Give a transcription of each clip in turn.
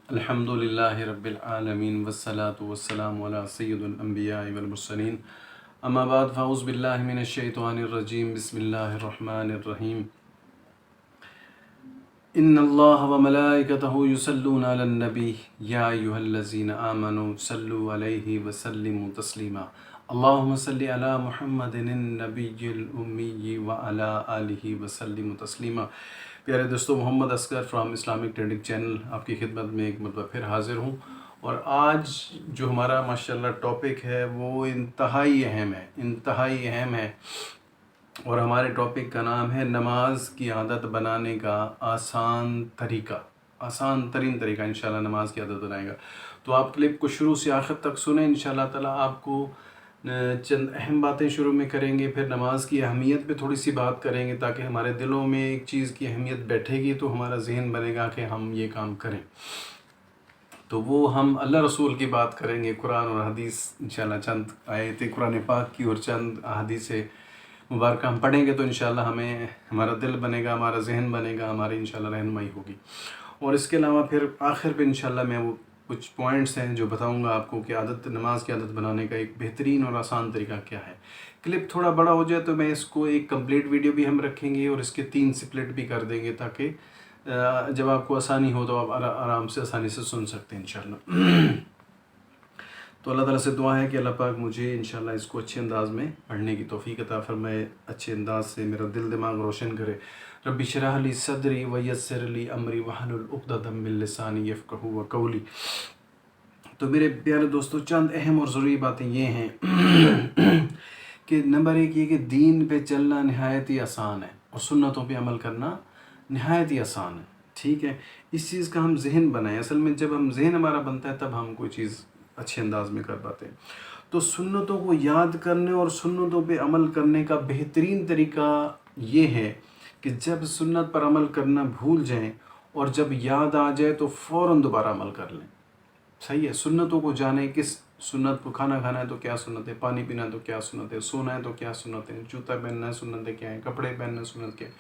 الحمد للہ رب العالمین والصلاة والسلام علی سید الانبیاء والمرسلین اما بعد فاعوذ باللہ من الشیطان الرجیم بسم اللہ الرحمن الرحیم ان اللہ وملائکتہ یصلون علی النبی یا ایہا الذین آمنوا صلوا علیہ وسلموا تسلیما اللہم صلی علی محمد النبی الامی وعلی آلہ وسلم تسلیما۔ پیارے دوستو، Muhammad Asghar from Islamic trending channel آپ کی خدمت میں ایک مرتبہ پھر حاضر ہوں، اور آج جو ہمارا ماشاءاللہ ٹاپک ہے وہ انتہائی اہم ہے اور ہمارے ٹاپک کا نام ہے نماز کی عادت بنانے کا آسان ترین طریقہ انشاءاللہ نماز کی عادت بنائے گا۔ تو آپ کلپ کو شروع سے آخر تک سنیں، انشاءاللہ تعالیٰ آپ کو چند اہم باتیں شروع میں کریں گے، پھر نماز کی اہمیت پہ تھوڑی سی بات کریں گے تاکہ ہمارے دلوں میں ایک چیز کی اہمیت بیٹھے گی تو ہمارا ذہن بنے گا کہ ہم یہ کام کریں۔ تو وہ ہم اللہ رسول کی بات کریں گے، قرآن اور حدیث انشاءاللہ چند آیتیں قرآن پاک کی اور چند احادیث مبارکہ ہم پڑھیں گے تو انشاءاللہ ہمارا دل بنے گا، ہمارا ذہن بنے گا، ہماری انشاءاللہ رہنمائی ہوگی۔ اور اس کے علاوہ پھر آخر پہ انشاءاللہ میں وہ کچھ پوائنٹس ہیں جو بتاؤں گا آپ کو کہ نماز کی عادت بنانے کا ایک بہترین اور آسان طریقہ کیا ہے۔ کلپ تھوڑا بڑا ہو جائے تو میں اس کو ایک کمپلیٹ ویڈیو بھی ہم رکھیں گے اور اس کے 3 سپلٹ بھی کر دیں گے تاکہ جب آپ کو آسانی ہو تو آپ آرام سے آسانی سے سن سکتے ہیں انشاءاللہ۔ تو اللہ تعالیٰ سے دعا ہے کہ اللہ پاک مجھے انشاءاللہ اس کو اچھے انداز میں پڑھنے کی توفیق عطا فرمائے، اچھے انداز سے میرا دل دماغ روشن کرے۔ رب اشرح لی صدری ویسر لی امری واحلل عقدۃ من لسانی یفقہوا قولی۔ تو میرے پیارے دوستو، چند اہم اور ضروری باتیں یہ ہیں کہ نمبر 1 یہ کہ دین پہ چلنا نہایت ہی آسان ہے اور سنتوں پہ عمل کرنا نہایت ہی آسان ہے، ٹھیک ہے۔ اس چیز کا ہم ذہن بنائیں، اصل میں جب ہم ذہن ہمارا بنتا ہے تب ہم کوئی چیز اچھے انداز میں کر پاتے ہیں۔ تو سنتوں کو یاد کرنے اور سنتوں پہ عمل کرنے کا بہترین طریقہ یہ ہے کہ جب سنت پر عمل کرنا بھول جائیں اور جب یاد آ جائے تو فوراً دوبارہ عمل کر لیں، صحیح ہے۔ سنتوں کو جانیں، کس سنت کو کھانا کھانا ہے تو کیا سنت ہے، پانی پینا ہے تو کیا سنت ہے، سونا ہے تو کیا سنت ہے، جوتا پہننا ہے سنت ہے کیا ہے، کپڑے پہننا سنت کیا ہے،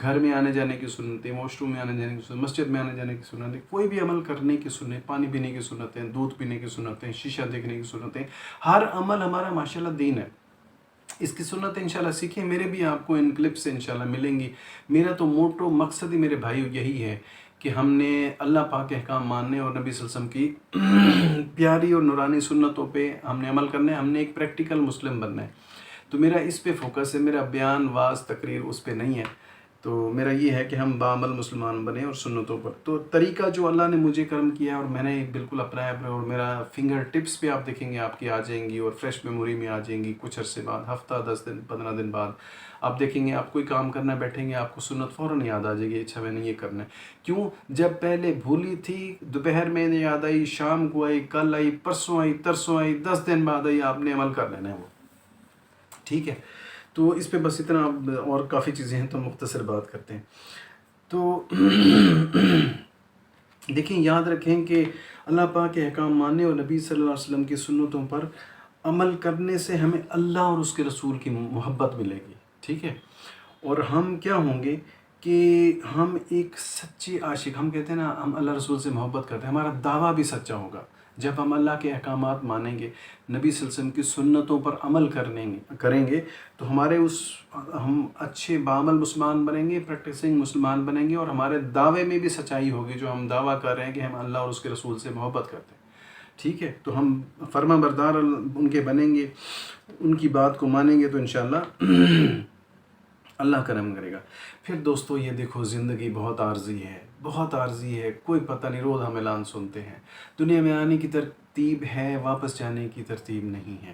گھر میں آنے جانے کی سنت ہے، واش روم میں آنے جانے کی سنت، مسجد میں آنے جانے کی سنت ہے، کوئی بھی عمل کرنے کی سنت، پانی پینے کی سنت ہے، دودھ پینے کی سنت ہے، شیشہ دیکھنے کی سنت ہے، ہر عمل ہمارا ماشاءاللہ دین ہے۔ اس کی سنتیں انشاءاللہ سیکھیں، میرے بھی آپ کو ان کلپ سے انشاءاللہ ملیں گی۔ میرا تو موٹو مقصد ہی میرے بھائیو یہی ہے کہ ہم نے اللہ پاک کے احکام ماننے اور نبی صلی اللہ علیہ وسلم کی پیاری اور نورانی سنتوں پہ ہم نے عمل کرنا ہے، ہم نے ایک پریکٹیکل مسلم بننا ہے۔ تو میرا اس پہ فوکس ہے، میرا بیان واز تقریر اس پہ نہیں ہے۔ تو میرا یہ ہے کہ ہم بعمل مسلمان بنیں اور سنتوں پر۔ تو طریقہ جو اللہ نے مجھے کرم کیا ہے اور میں نے بالکل اپنایا ہے، اور میرا فنگر ٹپس پہ آپ دیکھیں گے آپ کی آ جائیں گی اور فریش میموری میں آ جائیں گی کچھ عرصے بعد، ہفتہ 10 دن 15 دن بعد آپ دیکھیں گے آپ کوئی کام کرنا بیٹھیں گے آپ کو سنت فوراً یاد آ جائے گی، اچھا میں نے یہ کرنا ہے۔ کیوں؟ جب پہلے بھولی تھی، دوپہر میں یاد آئی، شام کو آئی، کل آئی، پرسوں آئی، ترسوں آئی، 10 دن بعد آئی، آپ نے عمل کر لینا ہے وہ، ٹھیک ہے۔ تو اس پہ بس اتنا، اور کافی چیزیں ہیں تو مختصر بات کرتے ہیں۔ تو دیکھیں، یاد رکھیں کہ اللہ پاک کے احکام ماننے اور نبی صلی اللہ علیہ وسلم کی سنتوں پر عمل کرنے سے ہمیں اللہ اور اس کے رسول کی محبت ملے گی، ٹھیک ہے۔ اور ہم کیا ہوں گے کہ ہم ایک سچے عاشق، ہم کہتے ہیں نا ہم اللہ رسول سے محبت کرتے ہیں، ہمارا دعویٰ بھی سچا ہوگا جب ہم اللہ کے احکامات مانیں گے، نبی صلی اللہ علیہ وسلم کی سنتوں پر عمل کریں گے تو ہم اچھے بعمل مسلمان بنیں گے، پریکٹسنگ مسلمان بنیں گے، اور ہمارے دعوے میں بھی سچائی ہوگی جو ہم دعویٰ کر رہے ہیں کہ ہم اللہ اور اس کے رسول سے محبت کرتے ہیں، ٹھیک ہے۔ تو ہم فرما بردار ان کے بنیں گے، ان کی بات کو مانیں گے تو انشاءاللہ اللہ کرم کرے گا۔ پھر دوستو یہ دیکھو، زندگی بہت عارضی ہے، کوئی پتہ نہیں، روز ہم اعلان سنتے ہیں، دنیا میں آنے کی ترتیب ہے، واپس جانے کی ترتیب نہیں ہے۔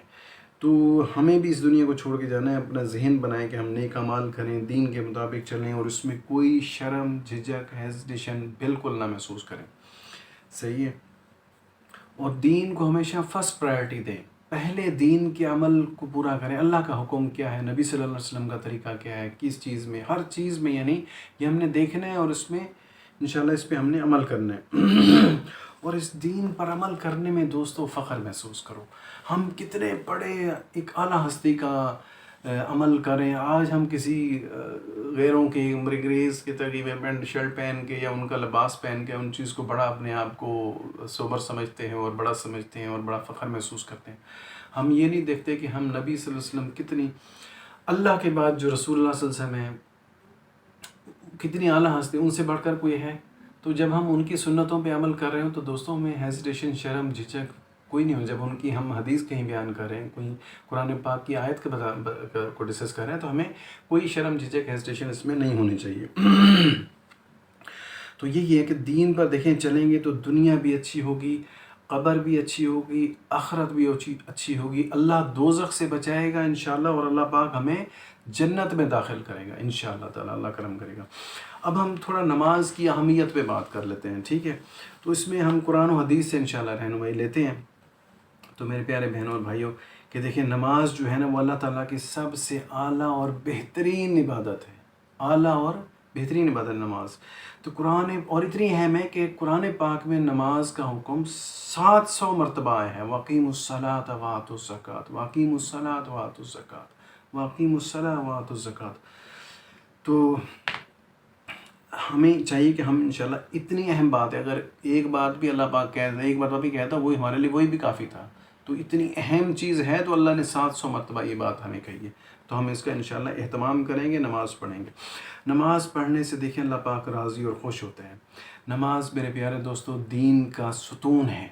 تو ہمیں بھی اس دنیا کو چھوڑ کے جانا ہے، اپنا ذہن بنائیں کہ ہم نیک اعمال کریں، دین کے مطابق چلیں اور اس میں کوئی شرم، جھجک، ہیزیٹیشن بالکل نہ محسوس کریں، صحیح ہے۔ اور دین کو ہمیشہ فرسٹ پرائرٹی دیں، پہلے دین کے عمل کو پورا کریں۔ اللہ کا حکم کیا ہے، نبی صلی اللہ علیہ وسلم کا طریقہ کیا ہے، کس چیز میں، ہر چیز میں، یعنی یہ ہم نے دیکھنا ہے اور اس میں انشاءاللہ اس پہ ہم نے عمل کرنا ہے۔ اور اس دین پر عمل کرنے میں دوستو فخر محسوس کرو، ہم کتنے بڑے ایک اعلیٰ ہستی کا عمل کریں. آج ہم کسی غیروں کے انگریز کے طریقے پینٹ شرٹ پہن کے یا ان کا لباس پہن کے ان چیز کو بڑا اپنے آپ کو سوبر سمجھتے ہیں اور بڑا سمجھتے ہیں اور بڑا فخر محسوس کرتے ہیں. ہم یہ نہیں دیکھتے کہ ہم نبی صلی اللہ علیہ وسلم کتنی اللہ کے بعد جو رسول اللہ صلی اللہ علیہ وسلم ہیں کتنی اعلیٰ ہستی، ان سے بڑھ کر کوئی ہے. تو جب ہم ان کی سنتوں پہ عمل کر رہے ہوں تو دوستوں میں ہیزیٹیشن، شرم، جھجک کوئی نہیں ہو. جب ان کی ہم حدیث کہیں بیان کر رہے ہیں، کوئی قرآن پاک کی آیت کو ڈسکس کر رہے ہیں، تو ہمیں کوئی شرم، جھجک، ہیزیٹیشن اس میں نہیں ہونی چاہیے. تو یہی ہے کہ دین پر دیکھیں چلیں گے تو دنیا بھی اچھی ہوگی، قبر بھی اچھی ہوگی، آخرت بھی اچھی ہوگی. اللہ دوزخ سے بچائے گا انشاءاللہ، اور اللہ پاک ہمیں جنت میں داخل کرے گا انشاءاللہ تعالی. اللہ کرم کرے گا. اب ہم تھوڑا نماز کی اہمیت پہ بات کر لیتے ہیں، ٹھیک ہے؟ تو اس میں ہم قرآن و حدیث سے انشاءاللہ رہنمائی لیتے ہیں. تو میرے پیارے بہنوں اور بھائیوں کہ دیکھیں نماز جو ہے نا وہ اللہ تعالیٰ کی سب سے اعلیٰ اور بہترین عبادت ہے. اعلیٰ اور بہترین عبادت نماز. تو قرآن اور اتنی اہم ہے کہ قرآن پاک میں نماز کا حکم 700 مرتبہ آیا ہے. وَأَقِیمُوا الصَّلَاةَ وَآتُوا الزَّکَاةَ وَأَقِیمُوا الصَّلَاةَ وَآتُوا الزَّکَاةَ وَأَقِیمُوا الصَّلَاةَ وَآتُوا الزَّکَاةَ. تو ہمیں چاہیے کہ ہم انشاءاللہ اتنی اہم بات ہے، اگر ایک بات بھی اللہ پاک کہہ دے، ایک مرتبہ بھی کہتا وہ ہمارے لیے وہی بھی کافی تھا. تو اتنی اہم چیز ہے تو اللہ نے 700 مرتبہ یہ بات ہمیں کہی ہے. تو ہم اس کا انشاءاللہ اہتمام کریں گے، نماز پڑھیں گے. نماز پڑھنے سے دیکھیں اللہ پاک راضی اور خوش ہوتے ہیں. نماز میرے پیارے دوستو دین کا ستون ہے.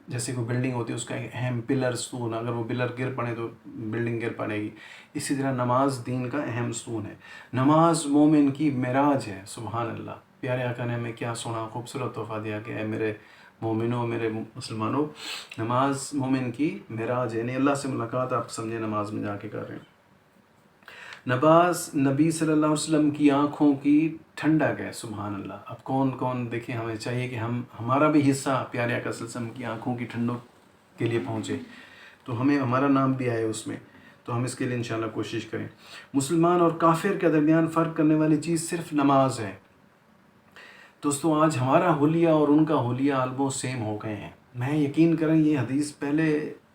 جیسے کوئی بلڈنگ ہوتی ہے اس کا ایک اہم پلر ستون، اگر وہ پلر گر پڑے تو بلڈنگ گر پڑے گی. اسی طرح نماز دین کا اہم ستون ہے. نماز مومن کی معراج ہے. سبحان اللہ. پیارے آقا نے ہمیں کیا سونا خوبصورت تحفہ دیا کہ اے میرے مومنوں، میرے مسلمانوں، نماز مومن کی معراج ہے. یعنی اللہ سے ملاقات آپ سمجھے نماز میں جا کے کر رہے ہیں. نماز نبی صلی اللہ علیہ وسلم کی آنکھوں کی ٹھنڈک ہے. سبحان اللہ. اب کون دیکھیں، ہمیں چاہیے کہ ہمارا بھی حصہ پیارے آقا صلی اللہ علیہ وسلم کی آنکھوں کی ٹھنڈک کے لیے پہنچے، تو ہمیں ہمارا نام بھی آئے اس میں. تو ہم اس کے لیے انشاءاللہ کوشش کریں. مسلمان اور کافر کے درمیان فرق کرنے والی چیز صرف نماز ہے. دوستو آج ہمارا حلیہ اور ان کا حلیہ آلموسٹ سیم ہو گئے ہیں. میں یقین کریں یہ حدیث پہلے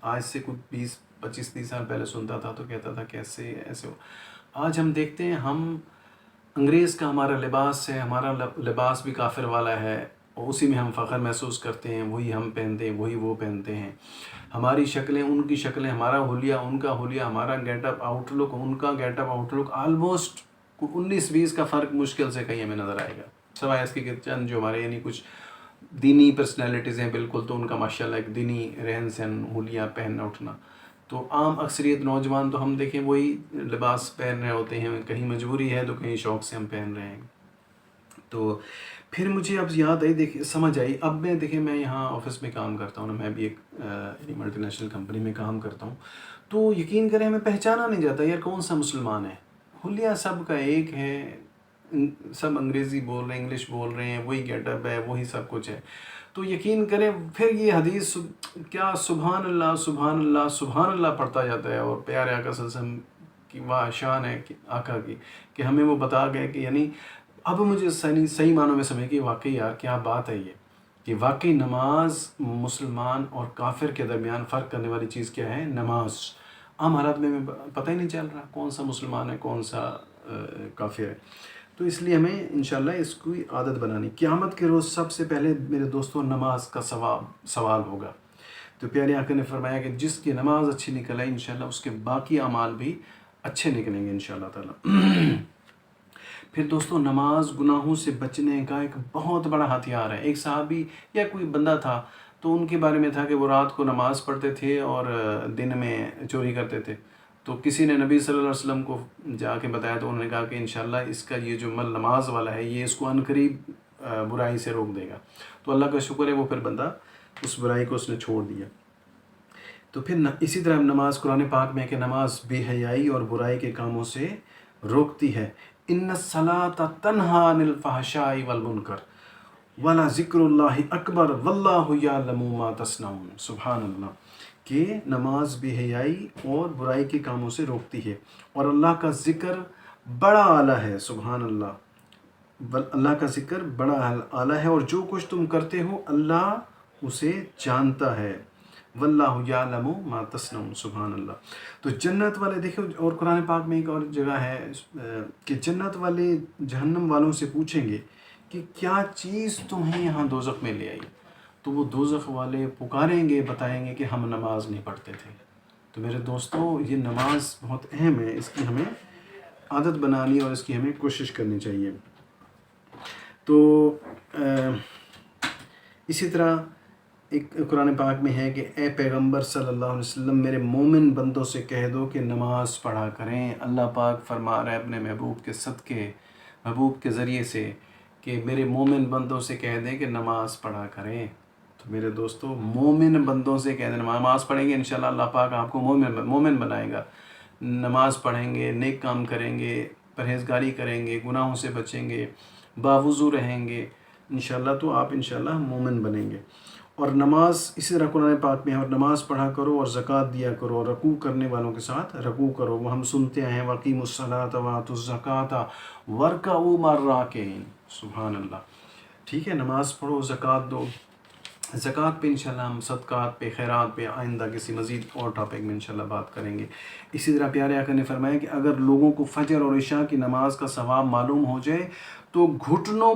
آج سے کچھ 20-25-30 سال پہلے سنتا تھا تو کہتا تھا کیسے ایسے ہو. آج ہم دیکھتے ہیں ہم انگریز کا ہمارا لباس ہے، ہمارا لباس بھی کافر والا ہے اور اسی میں ہم فخر محسوس کرتے ہیں. وہی ہم پہنتے ہیں، وہی وہ پہنتے ہیں. ہماری شکلیں ان کی شکلیں، ہمارا حلیہ ان کا حلیہ، ہمارا گیٹ اپ آؤٹ لک ان کا گیٹ اپ آؤٹ لک، آلموسٹ 19-20 کا فرق مشکل سے کہیں ہمیں نظر آئے گا. سوائے اس کے چند جو ہمارے یعنی کچھ دینی پرسنالٹیز ہیں بالکل، تو ان کا ماشاءاللہ ایک دینی رہن سہن، حلیہ پہننا اٹھنا. تو عام اکثریت نوجوان تو ہم دیکھیں وہی لباس پہن رہے ہوتے ہیں. کہیں مجبوری ہے تو کہیں شوق سے ہم پہن رہے ہیں. تو پھر مجھے اب یاد آئی، سمجھ آئی. اب میں دیکھیں میں یہاں آفس میں کام کرتا ہوں نا، میں بھی ایک ملٹی نیشنل کمپنی میں کام کرتا ہوں. تو یقین کریں ہمیں پہچانا نہیں جاتا یار کون سا مسلمان ہے. حلیہ سب کا ایک ہے، سب انگریزی بول رہے ہیں، انگلش بول رہے ہیں، وہی گیٹ اپ ہے، وہی سب کچھ ہے. تو یقین کریں پھر یہ حدیث کیا سبحان اللہ سبحان اللہ سبحان اللہ پڑھتا جاتا ہے. اور پیارے آقا صلی اللہ علیہ وسلم کی واہ شان ہے کہ آقا کی کہ ہمیں وہ بتا گئے کہ یعنی اب مجھے صحیح معنوں میں سمجھ کہ واقعی یار کیا بات ہے یہ، کہ واقعی نماز مسلمان اور کافر کے درمیان فرق کرنے والی چیز کیا ہے؟ نماز. عام حالات میں پتہ ہی نہیں چل رہا کون سا مسلمان ہے کون سا کافر ہے. تو اس لیے ہمیں انشاءاللہ اس کی عادت بنانی. قیامت کے روز سب سے پہلے میرے دوستوں نماز کا سوال ہوگا. تو پیارے آقا نے فرمایا کہ جس کی نماز اچھی نکل آئی انشاءاللہ اس کے باقی اعمال بھی اچھے نکلیں گے انشاءاللہ تعالی. پھر دوستوں نماز گناہوں سے بچنے کا ایک بہت بڑا ہتھیار ہے. ایک صحابی یا کوئی بندہ تھا تو ان کے بارے میں تھا کہ وہ رات کو نماز پڑھتے تھے اور دن میں چوری کرتے تھے. تو کسی نے نبی صلی اللہ علیہ وسلم کو جا کے بتایا تو انہوں نے کہا کہ انشاءاللہ اس کا یہ جو عمل نماز والا ہے یہ اس کو عنقریب برائی سے روک دے گا. تو اللہ کا شکر ہے وہ پھر بندہ اس برائی کو اس نے چھوڑ دیا. تو پھر اسی طرح نماز قرآن پاک میں کہ نماز بے حیائی اور برائی کے کاموں سے روکتی ہے. ان الصلاۃ تنہی عن الفحشاء والمنکر ولذکر اللہ اکبر واللہ یعلم ما تصنعون. سبحان اللہ. کہ نماز بے حیائی اور برائی کے کاموں سے روکتی ہے اور اللہ کا ذکر بڑا اعلیٰ ہے. سبحان اللہ. اللہ کا ذکر بڑا اعلیٰ ہے اور جو کچھ تم کرتے ہو اللہ اسے جانتا ہے. واللہ یعلم ما تصنعون، سبحان اللہ۔ تو جنت والے دیکھو، اور قرآن پاک میں ایک اور جگہ ہے کہ جنت والے جہنم والوں سے پوچھیں گے کہ کیا چیز تمہیں یہاں دوزخ میں لے آئی؟ تو وہ دوزخ والے پکاریں گے، بتائیں گے کہ ہم نماز نہیں پڑھتے تھے۔ تو میرے دوستو، یہ نماز بہت اہم ہے، اس کی ہمیں عادت بنانی اور اس کی ہمیں کوشش کرنی چاہیے۔ تو اسی طرح ایک قرآن پاک میں ہے کہ اے پیغمبر صلی اللہ علیہ وسلم، میرے مومن بندوں سے کہہ دو کہ نماز پڑھا کریں۔ اللہ پاک فرما رہا ہے اپنے محبوب کے صدقے، محبوب کے ذریعے سے، کہ میرے مومن بندوں سے کہہ دیں کہ نماز پڑھا کریں۔ تو میرے دوستو، مومن بندوں سے کہہ دیں نماز پڑھیں گے، انشاءاللہ اللہ پاک آپ کو مومن بنائے گا۔ نماز پڑھیں گے، نیک کام کریں گے، پرہیزگاری کریں گے، گناہوں سے بچیں گے، باوضو رہیں گے انشاءاللہ، تو آپ انشاءاللہ مومن بنیں گے۔ اور نماز اسی طرح قرآن پاک میں ہے، اور نماز پڑھا کرو اور زکوٰۃ دیا کرو، اور رکوع کرنے والوں کے ساتھ رکوع کرو۔ وہ ہم سنتے ہیں وَأَقِیمُوا الصَّلَاةَ وَآتُوا الزَّکَاةَ وَارْکَعُوا مَعَ الرَّاکِعِینَ، سبحان اللہ۔ ٹھیک ہے، نماز پڑھو، زکوٰۃ دو۔ زکوٰۃ پہ انشاءاللہ ہم صدقات پہ، خیرات پہ آئندہ کسی مزید اور ٹاپک میں انشاءاللہ بات کریں گے۔ اسی طرح پیارے آقا نے فرمایا کہ اگر لوگوں کو فجر اور عشاء کی نماز کا ثواب معلوم ہو جائے تو گھٹنوں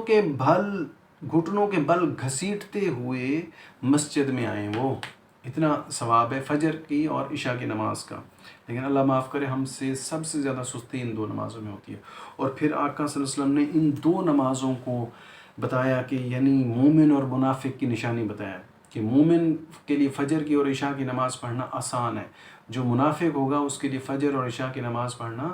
کے بل گھسیٹتے ہوئے مسجد میں آئیں، وہ اتنا ثواب ہے فجر کی اور عشاء کی نماز کا۔ لیکن اللہ معاف کرے، ہم سے سب سے زیادہ سستی ان دو نمازوں میں ہوتی ہے۔ اور پھر آقا صلی اللہ علیہ وسلم نے ان دو نمازوں کو بتایا کہ یعنی مومن اور منافق کی نشانی بتایا کہ مومن کے لیے فجر کی اور عشاء کی نماز پڑھنا آسان ہے، جو منافق ہوگا اس کے لیے فجر اور عشاء کی نماز پڑھنا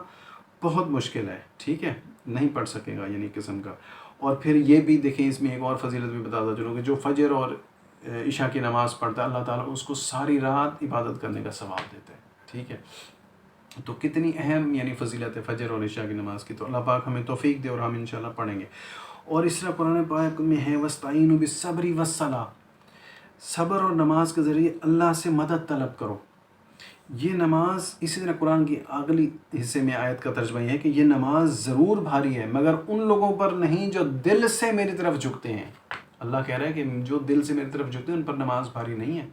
بہت مشکل ہے، ٹھیک ہے، نہیں پڑھ سکے گا یعنی قسم کا۔ اور پھر یہ بھی دیکھیں، اس میں ایک اور فضیلت بھی بتاتا چلوں کہ جو فجر اور عشاء کی نماز پڑھتا ہے اللہ تعالیٰ اس کو ساری رات عبادت کرنے کا ثواب دیتا ہے، ٹھیک ہے۔ تو کتنی اہم یعنی فضیلت ہے فجر اور عشاء کی نماز کی، تو اللہ پاک ہمیں توفیق دے اور ہم انشاءاللہ پڑھیں گے۔ اور اس طرح قرآن پاک میں ہے وَاسْتَعِینُوا بِالصَّبْرِ وَالصَّلَاةِ، صبر اور نماز کے ذریعے اللہ سے مدد طلب کرو۔ یہ نماز، اسی طرح قرآن کی اگلی حصے میں آیت کا ترجمہ یہ ہے کہ یہ نماز ضرور بھاری ہے مگر ان لوگوں پر نہیں جو دل سے میری طرف جھکتے ہیں۔ اللہ کہہ رہا ہے کہ جو دل سے میری طرف جھکتے ہیں ان پر نماز بھاری نہیں ہے،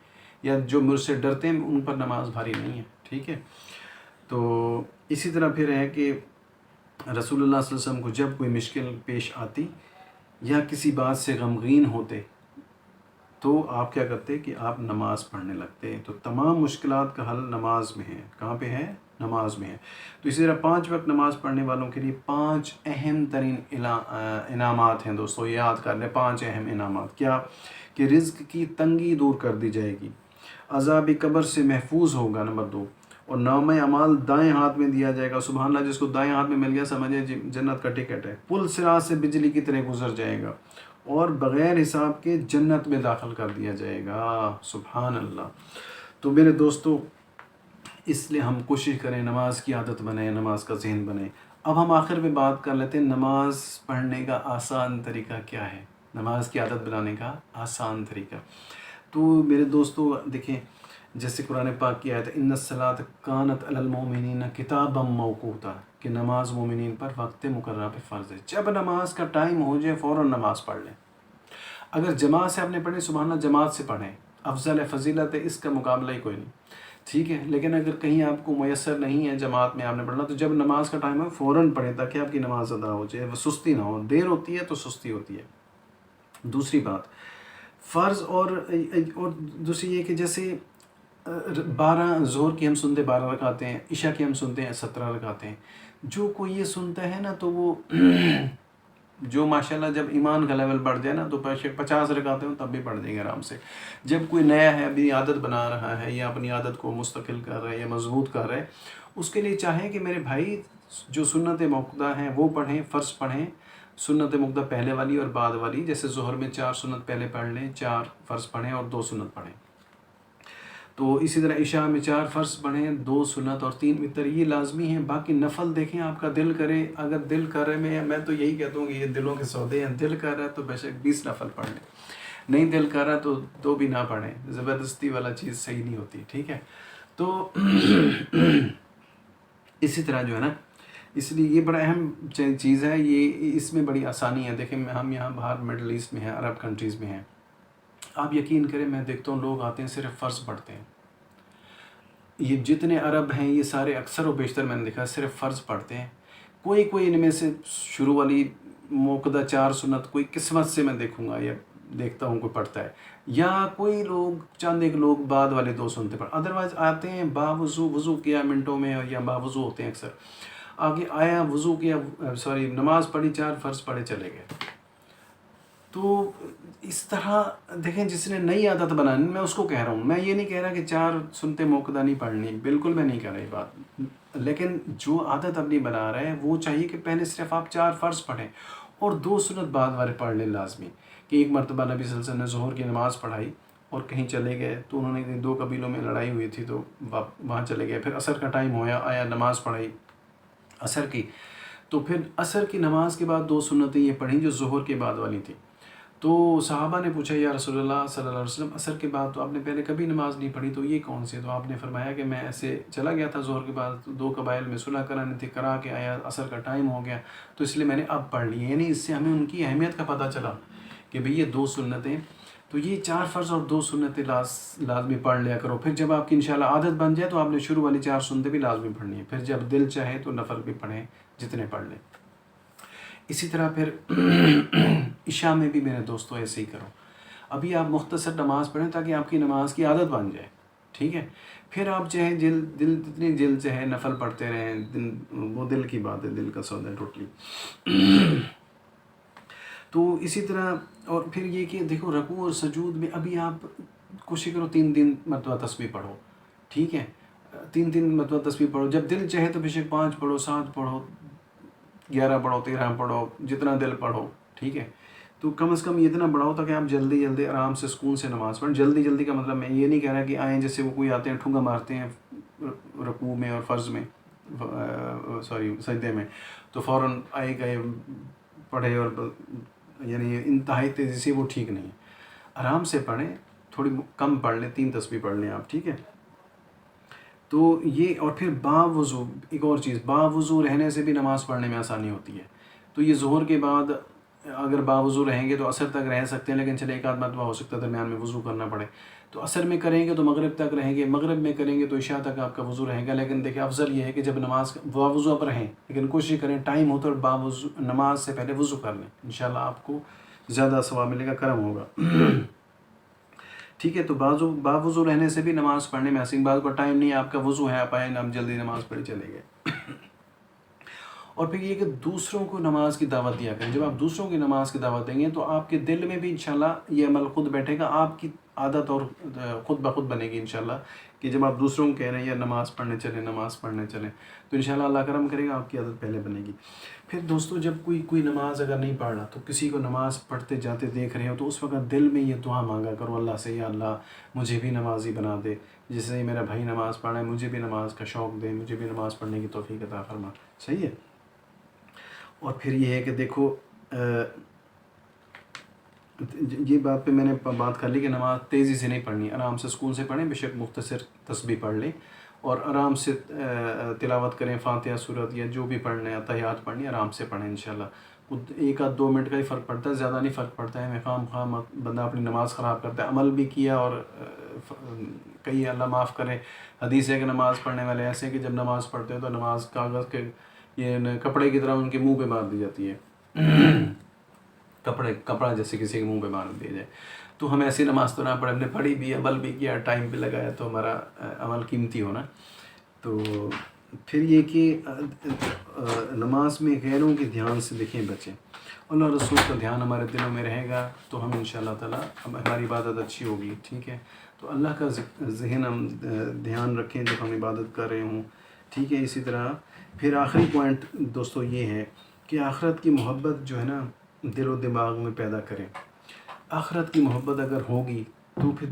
یا جو مجھ سے ڈرتے ہیں ان پر نماز بھاری نہیں ہے، ٹھیک ہے۔ تو اسی طرح پھر ہے کہ رسول اللہ صلی اللہ علیہ وسلم کو جب کوئی مشکل پیش آتی یا کسی بات سے غمگین ہوتے تو آپ کیا کرتے کہ آپ نماز پڑھنے لگتے۔ تو تمام مشکلات کا حل نماز میں ہے۔ کہاں پہ ہے؟ نماز میں ہے۔ تو اسی طرح 5 وقت نماز پڑھنے والوں کے لیے 5 اہم ترین انعامات ہیں دوستو، یاد کر لیں 5 اہم انعامات۔ کیا؟ کہ رزق کی تنگی دور کر دی جائے گی، عذاب قبر سے محفوظ ہوگا، نمبر 2، اور نامہ اعمال دائیں ہاتھ میں دیا جائے گا، سبحان اللہ، جس کو دائیں ہاتھ میں مل گیا سمجھے جنت کا ٹکٹ ہے، پل صراط سے بجلی کی طرح گزر جائے گا، اور بغیر حساب کے جنت میں داخل کر دیا جائے گا، سبحان اللہ۔ تو میرے دوستو، اس لیے ہم کوشش کریں نماز کی عادت بنیں، نماز کا ذہن بنیں۔ اب ہم آخر میں بات کر لیتے ہیں نماز پڑھنے کا آسان طریقہ کیا ہے، نماز کی عادت بنانے کا آسان طریقہ۔ تو میرے دوستو دیکھیں، جیسے قرآن پاک کی آیت ہے ان الصلاۃ کانت علی المؤمنین کتابا موقوتا، کہ نماز مومنین پر وقت مقررہ پہ فرض ہے۔ جب نماز کا ٹائم ہو جائے فوراً نماز پڑھ لیں۔ اگر جماعت سے آپ نے پڑھیں سبحان اللہ، جماعت سے پڑھیں، افضل ہے، فضیلت ہے، اس کا مقابلہ ہی کوئی نہیں، ٹھیک ہے۔ لیکن اگر کہیں آپ کو میسر نہیں ہے جماعت میں آپ نے پڑھنا، تو جب نماز کا ٹائم ہو فوراً پڑھیں تاکہ آپ کی نماز ادا ہو جائے، سستی نہ ہو، دیر ہوتی ہے تو سستی ہوتی ہے۔ دوسری بات فرض اور دوسری یہ کہ جیسے 12 ظہر کی ہم سنتے 12 رکعتیں ہیں، عشاء کی ہم سنتے ہیں 17 رکعتیں ہیں۔ جو کوئی یہ سنتا ہے نا تو وہ جو ماشاءاللہ جب ایمان کا لیول بڑھ جائے نا تو 50 رکعتیں ہوں تب بھی پڑھ دیں گے آرام سے۔ جب کوئی نیا ہے، ابھی عادت بنا رہا ہے یا اپنی عادت کو مستقل کر رہا ہے یا مضبوط کر رہا ہے، اس کے لیے چاہیں کہ میرے بھائی جو سنت مؤکدہ ہیں وہ پڑھیں، فرض پڑھیں، سنت مؤکدہ پہلے والی اور بعد والی، جیسے ظہر میں 4 سنت پہلے پڑھ لیں، 4 فرض پڑھیں اور 2 سنت پڑھیں۔ تو اسی طرح عشاء میں 4 فرض پڑھیں، 2 سنت اور 3 وتر، یہ لازمی ہیں۔ باقی نفل دیکھیں آپ کا دل کرے، اگر دل کر رہے میں تو یہی کہتا ہوں کہ یہ دلوں کے سودے ہیں، دل کر رہا ہے تو بے شک 20 نفل پڑھ لیں، نہیں دل کر رہا تو 2 بھی نہ پڑھیں، زبردستی والا چیز صحیح نہیں ہوتی، ٹھیک ہے۔ تو اسی طرح جو ہے نا، اس لیے یہ بڑا اہم چیز ہے، یہ اس میں بڑی آسانی ہے۔ دیکھیں ہم یہاں باہر مڈل ایسٹ میں ہیں، عرب کنٹریز میں ہیں، آپ یقین کریں میں دیکھتا ہوں لوگ آتے ہیں صرف فرض پڑھتے ہیں. یہ جتنے عرب ہیں یہ سارے اکثر و بیشتر میں نے دیکھا صرف فرض پڑھتے ہیں. کوئی ان میں سے شروع والی موقدہ 4 سنت کوئی قسمت سے میں دیکھوں گا یا دیکھتا ہوں کوئی پڑھتا ہے, یا کوئی لوگ چند ایک لوگ بعد والے 2 سنتے پڑھ. ادروائز آتے ہیں وضو کیا منٹوں میں, یا باوضو ہوتے ہیں اکثر, آگے آیا وضو کیا نماز پڑھی 4 فرض پڑھے چلے گئے. تو اس طرح دیکھیں جس نے نئی عادت بنانی, میں اس کو کہہ رہا ہوں, میں یہ نہیں کہہ رہا کہ 4 سنتے موقدہ نہیں پڑھنی, بالکل میں نہیں کہہ رہا یہ بات, لیکن جو عادت اپنی بنا رہا ہے وہ چاہیے کہ پہلے صرف آپ 4 فرض پڑھیں اور 2 سنت بعد والے پڑھ لیں لازمی. کہ ایک مرتبہ نبی صلی اللہ علیہ وسلم نے ظہر کی نماز پڑھائی اور کہیں چلے گئے, تو انہوں نے 2 قبیلوں میں لڑائی ہوئی تھی تو وہاں چلے گئے. پھر عصر کا ٹائم ہویا, آیا نماز پڑھائی عصر کی, تو پھر عصر کی نماز کے بعد 2 سنتیں یہ پڑھیں جو ظہر کے بعد والی تھی. تو صحابہ نے پوچھا یا رسول اللہ صلی اللہ علیہ وسلم عصر کے بعد تو آپ نے پہلے کبھی نماز نہیں پڑھی, تو یہ کون سی؟ تو آپ نے فرمایا کہ میں ایسے چلا گیا تھا ظہر کے بعد 2 قبائل میں صلح کرانی تھی, کرا کے آیا, عصر کا ٹائم ہو گیا تو اس لیے میں نے اب پڑھ لی. یعنی اس سے ہمیں ان کی اہمیت کا پتہ چلا کہ بھئی یہ 2 سنتیں, تو یہ 4 فرض اور 2 سنتیں لازمی پڑھ لیا کرو. پھر جب آپ کی انشاءاللہ عادت بن جائے تو آپ نے شروع والی 4 سنتیں بھی لازمی پڑھنی ہے. پھر جب دل چاہے تو نفل بھی پڑھیں جتنے پڑھ لیں. اسی طرح پھر عشاء میں بھی میرے دوستو ایسے ہی کرو. ابھی آپ مختصر نماز پڑھیں تاکہ آپ کی نماز کی عادت بن جائے, ٹھیک ہے. پھر آپ چاہے جتنی دل چاہے نفل پڑھتے رہیں, وہ دل کی بات ہے, دل کا سودا ہے ٹوٹلی. تو اسی طرح اور پھر یہ کہ دیکھو رکوع اور سجود میں ابھی آپ کوشش کرو 3 مرتبہ تسبیح پڑھو, ٹھیک ہے. 3 مرتبہ تسبیح پڑھو, جب دل چاہے تو بے شک 5 پڑھو, 7 پڑھو, 11 پڑھو, 13 پڑھو, جتنا دل پڑھو, ٹھیک ہے. تو کم از کم اتنا بڑھاؤ تاکہ آپ جلدی آرام سے سکون سے نماز پڑھیں. جلدی کا مطلب میں یہ نہیں کہہ رہا کہ آئیں جیسے وہ کوئی آتے ہیں ٹھونگا مارتے ہیں رکوع میں اور فرض میں سجدے میں, تو فوراً آئے گئے پڑھے, اور یعنی انتہائی تیزی سے, وہ ٹھیک نہیں ہے. آرام سے پڑھیں, تھوڑی کم پڑھ لیں, 3 تسبیح پڑھ لیں آپ, ٹھیک ہے. تو یہ, اور پھر باوضو ایک اور چیز, باوضو رہنے سے بھی نماز پڑھنے میں آسانی ہوتی ہے. تو یہ ظہر کے بعد اگر باوضو رہیں گے تو عصر تک رہ سکتے ہیں, لیکن چلے 1 آدھ مرتبہ ہو سکتا ہے درمیان میں وضو کرنا پڑے. تو عصر میں کریں گے تو مغرب تک رہیں گے, مغرب میں کریں گے تو عشاء تک آپ کا وضو رہے گا. لیکن دیکھیں افضل یہ ہے کہ جب نماز باوضو آپ رہیں, لیکن کوشش کریں ٹائم ہو تو باوضو نماز سے پہلے وضو کر لیں, انشاءاللہ آپ کو زیادہ ثواب ملے گا, کرم ہوگا. ٹھیک ہے. تو باوضو رہنے سے بھی نماز پڑھنے میں آسان, بعض کو ٹائم نہیں, آپ کا وضو ہے, آپ آئیں ہم جلدی نماز پڑھی چلے گئے. اور پھر یہ کہ دوسروں کو نماز کی دعوت دیا کریں. جب آپ دوسروں کی نماز کی دعوت دیں گے تو آپ کے دل میں بھی انشاءاللہ یہ عمل خود بیٹھے گا, آپ کی عادت اور خود بخود بنے گی انشاءاللہ, کہ جب آپ دوسروں کو کہہ رہے ہیں یا نماز پڑھنے چلیں تو انشاءاللہ اللہ کرم کرے گا, آپ کی عادت پہلے بنے گی. پھر دوستو جب کوئی نماز اگر نہیں پڑھ رہا تو کسی کو نماز پڑھتے جاتے دیکھ رہے ہو تو اس وقت دل میں یہ دعا مانگا کرو اللہ سے, یا اللہ مجھے بھی نمازی بنا دے, جس سے میرا بھائی نماز پڑھ رہا ہے مجھے بھی نماز کا شوق دے, مجھے بھی نماز پڑھنے کی توفیق عطا فرما. صحیح ہے. اور پھر یہ ہے کہ دیکھو یہ بات پہ میں نے بات کر لی کہ نماز تیزی سے نہیں پڑھنی, آرام سے سکون سے پڑھیں, بے شک مختصر تسبیح پڑھ لیں اور آرام سے تلاوت کریں, فاتحہ سورت یا جو بھی پڑھنا ہے, تحیات پڑھنی آرام سے پڑھیں انشاءاللہ. 1 آدھ 2 منٹ کا ہی فرق پڑتا ہے, زیادہ نہیں فرق پڑتا ہے. میں خام بندہ اپنی نماز خراب کرتا ہے, عمل بھی کیا اور کئی اللہ معاف کرے حدیث ہے کہ نماز پڑھنے والے ایسے ہیں کہ جب نماز پڑھتے ہیں تو نماز کاغذ کے یہ کپڑے کی طرح ان کے منہ پہ مار دی جاتی ہے, کپڑا جیسے کسی کے منہ پہ مار دیا جائے. تو ہم ایسی نماز تو نہ پڑھیں, ہم نے پڑھی بھی, عمل بھی کیا, ٹائم پہ لگایا, تو ہمارا عمل قیمتی ہونا. تو پھر یہ کہ نماز میں غیروں کے دھیان سے دیکھیں بچیں, اللہ رسول کا دھیان ہمارے دلوں میں رہے گا تو ہم انشاءاللہ تعالیٰ ہماری عبادت اچھی ہوگی. ٹھیک ہے. تو اللہ کا ذہن ہم دھیان رکھیں جب ہم عبادت کر رہے ہوں. ٹھیک ہے. اسی طرح پھر آخری پوائنٹ دوستو یہ ہے کہ آخرت کی محبت جو ہے نا دل و دماغ میں پیدا کریں. آخرت کی محبت اگر ہوگی تو پھر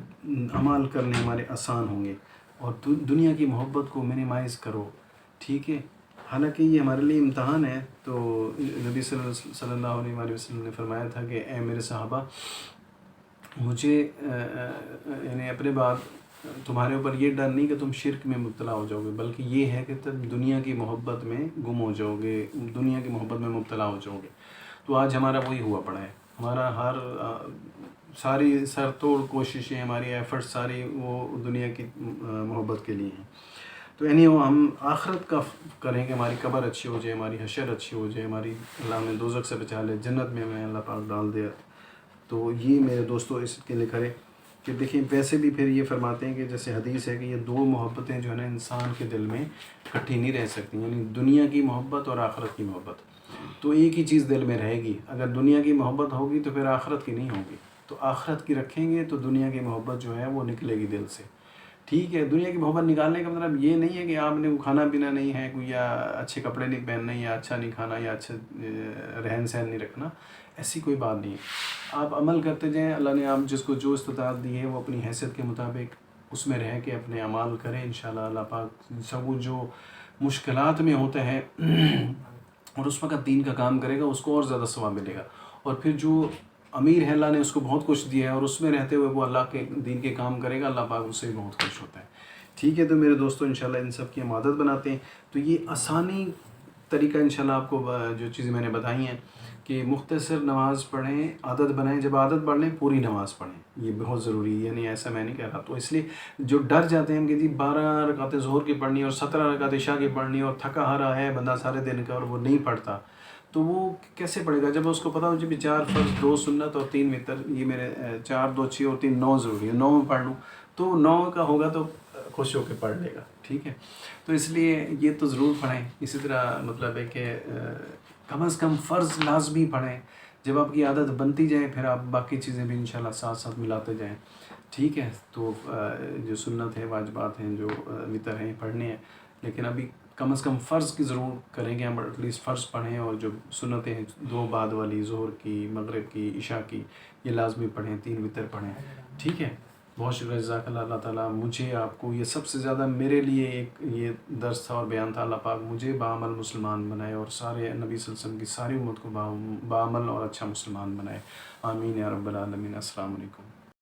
اعمال کرنے ہمارے آسان ہوں گے, اور دنیا کی محبت کو منیمائز کرو. ٹھیک ہے. حالانکہ یہ ہمارے لیے امتحان ہے. تو نبی صلی اللہ علیہ وسلم نے فرمایا تھا کہ اے میرے صحابہ, مجھے یعنی اپنے بعد تمہارے اوپر یہ ڈر نہیں کہ تم شرک میں مبتلا ہو جاؤ گے, بلکہ یہ ہے کہ تم دنیا کی محبت میں گم ہو جاؤ گے, دنیا کی محبت میں مبتلا ہو جاؤ گے. تو آج ہمارا وہی ہوا پڑا ہے. ہمارا ہر ساری سر توڑ کوششیں، ہماری ایفرٹس ساری وہ دنیا کی محبت کے لیے ہیں. تو ہم آخرت کا کریں کہ ہماری قبر اچھی ہو جائے، ہماری حشر اچھی ہو جائے، ہماری اللہ ہمیں دوزخ سے بچا لے، جنت میں ہمیں اللہ پاک ڈال دے. تو یہ میرے دوستوں اس کے لیے کرے کہ دیکھیں ویسے بھی پھر یہ فرماتے ہیں کہ جیسے حدیث ہے کہ یہ دو محبتیں جو ہے نا انسان کے دل میں اکٹھی نہیں رہ سکتی، یعنی دنیا کی محبت اور آخرت کی محبت. تو ایک ہی چیز دل میں رہے گی. اگر دنیا کی محبت ہوگی تو پھر آخرت کی نہیں ہوگی. تو آخرت کی رکھیں گے تو دنیا کی محبت جو ہے وہ نکلے گی دل سے. ٹھیک ہے، دنیا کی محبت نکالنے کا مطلب یہ نہیں ہے کہ آپ نے کھانا پینا نہیں ہے کوئی، یا اچھے کپڑے نہیں پہننے، یا اچھا نہیں کھانا، یا اچھا رہن سہن نہیں رکھنا. ایسی کوئی بات نہیں ہے. آپ عمل کرتے جائیں. اللہ نے آپ جس کو جو استطاعت دی ہے وہ اپنی حیثیت کے مطابق اس میں رہ کے اپنے اعمال کریں. انشاءاللہ اللہ پاک سب جو مشکلات میں ہوتا ہے اور اس وقت دین کا کام کرے گا اس کو اور زیادہ ثواب ملے گا. اور پھر جو امیر ہے اللہ نے اس کو بہت کچھ دیا ہے اور اس میں رہتے ہوئے وہ اللہ کے دین کے کام کرے گا، اللہ پاک اس سے بھی بہت خوش ہوتا ہے. ٹھیک ہے، تو میرے دوستوں انشاءاللہ ان سب کی ہم عادت بناتے ہیں. تو یہ آسانی طریقہ انشاءاللہ آپ کو جو چیزیں میں نے بتائی ہیں کہ مختصر نماز پڑھیں، عادت بنائیں. جب عادت پڑھ لیں پوری نماز پڑھیں، یہ بہت ضروری ہے. یعنی ایسا میں نہیں کہہ رہا. تو اس لیے جو ڈر جاتے ہیں کہ جی 12 رکعتیں ظہر کی پڑھنی اور 17 رکعت عشاء کی پڑھنی اور تھکا ہارا ہے بندہ سارے دن کا اور وہ نہیں پڑھتا، تو وہ کیسے پڑھے گا؟ جب اس کو پتا ہو جی 4 فرض 2 سنت اور 3 وتر، یہ میرے 4 2 6 اور 3 9 ضروری ہے، 9 میں پڑھ لوں تو 9 کا ہوگا تو خوش ہو کے پڑھ لے گا. ٹھیک ہے، تو اس لیے یہ تو ضرور پڑھیں. اسی طرح مطلب ہے کہ کم از کم فرض لازمی پڑھیں. جب آپ کی عادت بنتی جائے پھر آپ باقی چیزیں بھی انشاءاللہ ساتھ ساتھ ملاتے جائیں. ٹھیک ہے، تو جو سنت ہے، واجبات ہیں، جو وتر ہیں پڑھنے ہیں، لیکن ابھی کم از کم فرض کی ضرور کریں گے ہم. ایٹ لیسٹ فرض پڑھیں اور جو سنتیں ہیں 2 بعد والی، ظہر کی، مغرب کی، عشاء کی، یہ لازمی پڑھیں. 3 وتر پڑھیں. ٹھیک ہے، بہت شکریہ، جزاک اللہ. اللہ تعالیٰ مجھے آپ کو، یہ سب سے زیادہ میرے لیے ایک یہ درس تھا اور بیان تھا، اللہ پاک مجھے بعمل مسلمان بنائے اور سارے نبی صلی اللہ علیہ وسلم کی ساری امت کو بعمل اور اچھا مسلمان بنائے. آمین یا رب العالمین. السلام علیکم.